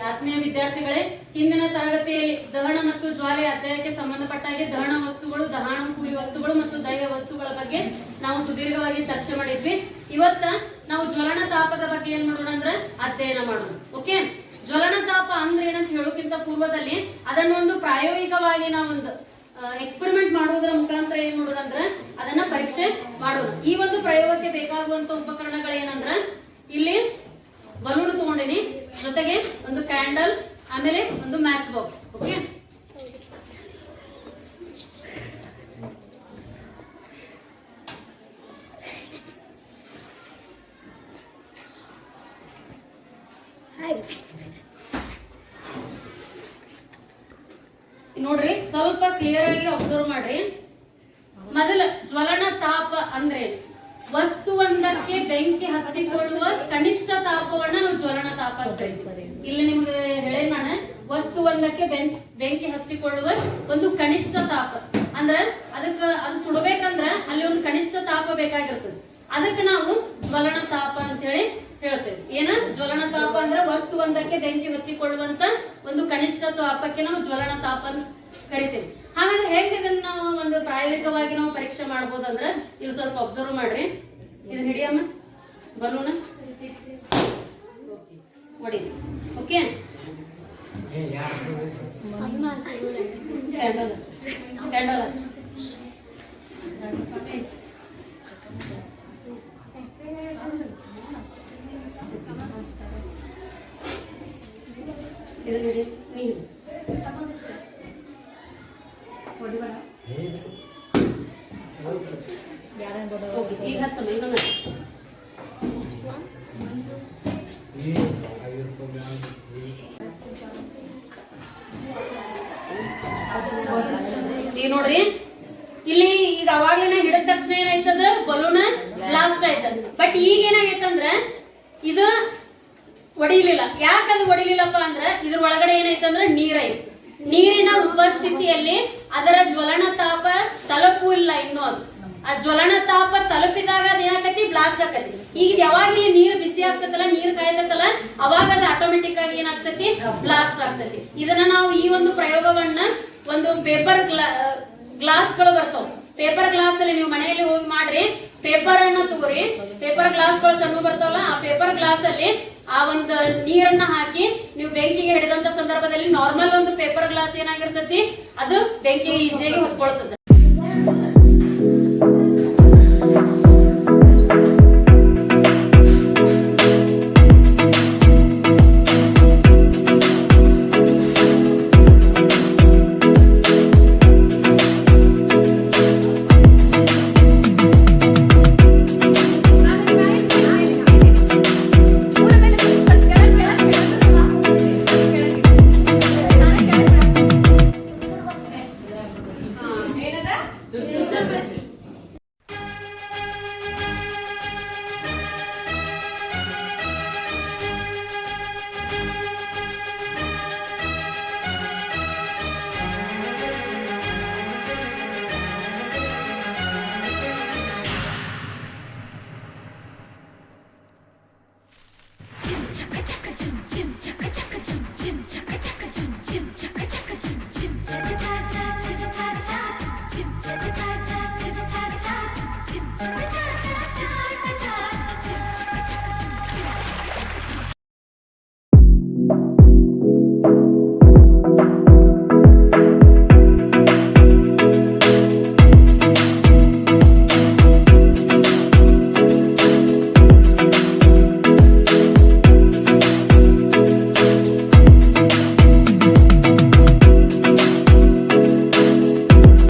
ಆತ್ಮೀಯ ವಿದ್ಯಾರ್ಥಿಗಳೇ, ಹಿಂದಿನ ತರಗತಿಯಲ್ಲಿ ದಹನ ಮತ್ತು ಜ್ವಾಲೆ ಅಧ್ಯಾಯಕ್ಕೆ ಸಂಬಂಧಪಟ್ಟ ಹಾಗೆ ದಹನ ವಸ್ತುಗಳು, ದಹನಾನುಕೂಲಿ ವಸ್ತುಗಳು ಮತ್ತು ದಹ್ಯ ವಸ್ತುಗಳ ಬಗ್ಗೆ ನಾವು ಸುದೀರ್ಘವಾಗಿ ಚರ್ಚೆ ಮಾಡಿದ್ವಿ. ಇವತ್ತ ನಾವು ಜ್ವಲನ ತಾಪದ ಬಗ್ಗೆ ಏನ್ ಮಾಡೋಣ ಅಂದ್ರೆ ಅಧ್ಯಯನ ಮಾಡೋಣ. ಓಕೆ, ಜ್ವಲನ ತಾಪ ಅಂದ್ರೆ ಏನಂತ ಹೇಳೋಕ್ಕಿಂತ ಪೂರ್ವದಲ್ಲಿ ಅದನ್ನೊಂದು ಪ್ರಾಯೋಗಿಕವಾಗಿ ನಾವೊಂದು ಎಕ್ಸ್ಪೆರಿಮೆಂಟ್ ಮಾಡುವುದರ ಮುಖಾಂತರ ಏನ್ ಮಾಡೋಣ ಅಂದ್ರೆ ಅದನ್ನ ಪರೀಕ್ಷೆ ಮಾಡೋಣ. ಈ ಒಂದು ಪ್ರಯೋಗಕ್ಕೆ ಬೇಕಾಗುವಂತ ಉಪಕರಣಗಳೇನಂದ್ರ ಇಲ್ಲಿ ಬಲೂನ್ ತಗೊಂಡಿನಿ, ಜೊತೆಗೆ ಒಂದು ಕ್ಯಾಂಡಲ್, ಆಮೇಲೆ ಒಂದು ಮ್ಯಾಚ್ ಬಾಕ್ಸ್. ಓಕೆ, ನೋಡ್ರಿ, ಸ್ವಲ್ಪ ಕ್ಲಿಯರ್ ಆಗಿ ಅಬ್ಸರ್ವ್ ಮಾಡ್ರಿ. ಮೊದಲ ಜ್ವಲನ ತಾಪ ಅಂದ್ರೆ ವಸ್ತುವೊಂದಕ್ಕೆ ಬೆಂಕಿ ಹತ್ತಿಕೊಳ್ಳುವ ಕನಿಷ್ಠ ತಾಪವನ್ನ ನಾವು ಜ್ವಲನ ತಾಪ ಅಂತ ಕರೀತೀವಿ. ಇಲ್ಲಿ ನಿಮ್ಗೆ ಹೇಳಿ ನಾನು, ವಸ್ತುವೊಂದಕ್ಕೆ ಬೆಂಕಿ ಹತ್ತಿಕೊಳ್ಳುವ ಒಂದು ಕನಿಷ್ಠ ತಾಪ ಅಂದ್ರೆ ಅದು ಸುಡಬೇಕಂದ್ರ ಅಲ್ಲಿ ಒಂದು ಕನಿಷ್ಠ ತಾಪ ಬೇಕಾಗಿರ್ತದೆ. ಅದಕ್ಕೆ ನಾವು ಜ್ವಲನ ತಾಪ ಅಂತ ಹೇಳಿ ಹೇಳ್ತೇವೆ. ಏನ ಜ್ವಲನ ತಾಪ ಅಂದ್ರೆ ವಸ್ತುವೊಂದಕ್ಕೆ ಬೆಂಕಿ ಹತ್ತಿಕೊಳ್ಳುವಂತ ಒಂದು ಕನಿಷ್ಠ ತಾಪಕ್ಕೆ ನಾವು ಜ್ವಲನ ತಾಪ ಅಂತ ಕರಿತೇವೆ. ಹಾಗಾದ್ರೆ ಹೇಗೆ ಇದನ್ನ ನಾವು ಒಂದು ಪ್ರಾಯೋಗಿಕವಾಗಿ ನಾವು ಪರೀಕ್ಷೆ ಮಾಡಬಹುದು ಅಂದ್ರೆ ನೀವು ಸ್ವಲ್ಪ ಅಬ್ಸರ್ವ್ ಮಾಡ್ರಿ. ಇದನ್ನ ಹಿಡಿಯಮ್ಮ, ಬಲೂನ ಹೊಡಿ. ಓಕೆ, ಕ್ಯಾಂಡಲ್ ಇದನ್ನ ಹಿಡಿ, ನೀರು ಈಗ ಹಚ್ಚಮ್ಮ. ಈಗ ಈಗ ನೋಡ್ರಿ, ಇಲ್ಲಿ ಈಗ ಅವಾಗ್ಲೇ ಹಿಡಿದ ತಕ್ಷಣ ಏನಾಯ್ತದ, ಬಲೂನ್ ಬ್ಲಾಸ್ಟ್ ಆಯ್ತದ. ಬಟ್ ಈಗ ಏನಾಗೈತಂದ್ರ ಇದು ಒಡಿಲಿಲ್ಲ. ಯಾಕಂದ್ರೆ ಒಡಿಲಿಲ್ಲಪ್ಪ ಅಂದ್ರ ಇದ್ರ ಒಳಗಡೆ ಏನಾಯ್ತಂದ್ರ ನೀರೈತಿ. ನೀರಿನ ಉಪಸ್ಥಿತಿಯಲ್ಲಿ ಅದರ ಜ್ವಲನ ತಾಪ ತಲುಪು ಇಲ್ಲ. ಇನ್ನು ಅದು ಆ ಜ್ವಲನ ತಾಪ ತಲುಪಿದಾಗ ಅದ್ ಏನಾಕತಿ, ಬ್ಲಾಸ್ಟ್ ಆಕತಿ. ಈಗ ಯಾವಾಗ ಇಲ್ಲಿ ನೀರು ಬಿಸಿ ಆಗ್ತದಲ್ಲ, ನೀರ್ ಕಾಯ್ತಲ್ಲ, ಅವಾಗ ಅದು ಆಟೋಮೆಟಿಕ್ ಆಗಿ ಏನಾಗ್ತತಿ, ಬ್ಲಾಸ್ಟ್ ಆಗ್ತತಿ. ಇದನ್ನ ನಾವು ಈ ಒಂದು ಪ್ರಯೋಗವನ್ನ ಒಂದು ಪೇಪರ್ ಗ್ಲಾಸ್ ಗಳು ಬರ್ತಾವ, ಪೇಪರ್ ಗ್ಲಾಸ್ ಅಲ್ಲಿ ನೀವು ಮನೆಯಲ್ಲಿ ಹೋಗಿ ಮಾಡ್ರಿ. ಪೇಪರ್ ಅನ್ನ ತಗೋರಿ, ಪೇಪರ್ ಗ್ಲಾಸ್ ಗಳು ಸಣ್ಣ ಬರ್ತಾವಲ್ಲ, ಆ ಪೇಪರ್ ಗ್ಲಾಸ್ ಅಲ್ಲಿ ಆ ಒಂದು ನೀರನ್ನ ಹಾಕಿ ನೀವು ಬೆಂಕಿಗೆ ಹಿಡಿದಂತ ಸಂದರ್ಭದಲ್ಲಿ ನಾರ್ಮಲ್ ಒಂದು ಪೇಪರ್ ಗ್ಲಾಸ್ ಏನಾಗಿರ್ತತಿ, ಅದು ಬೆಂಕಿಗೆ ಈಸಿಯಾಗಿ ಹೊತ್ಕೊಳ್ತದೆ.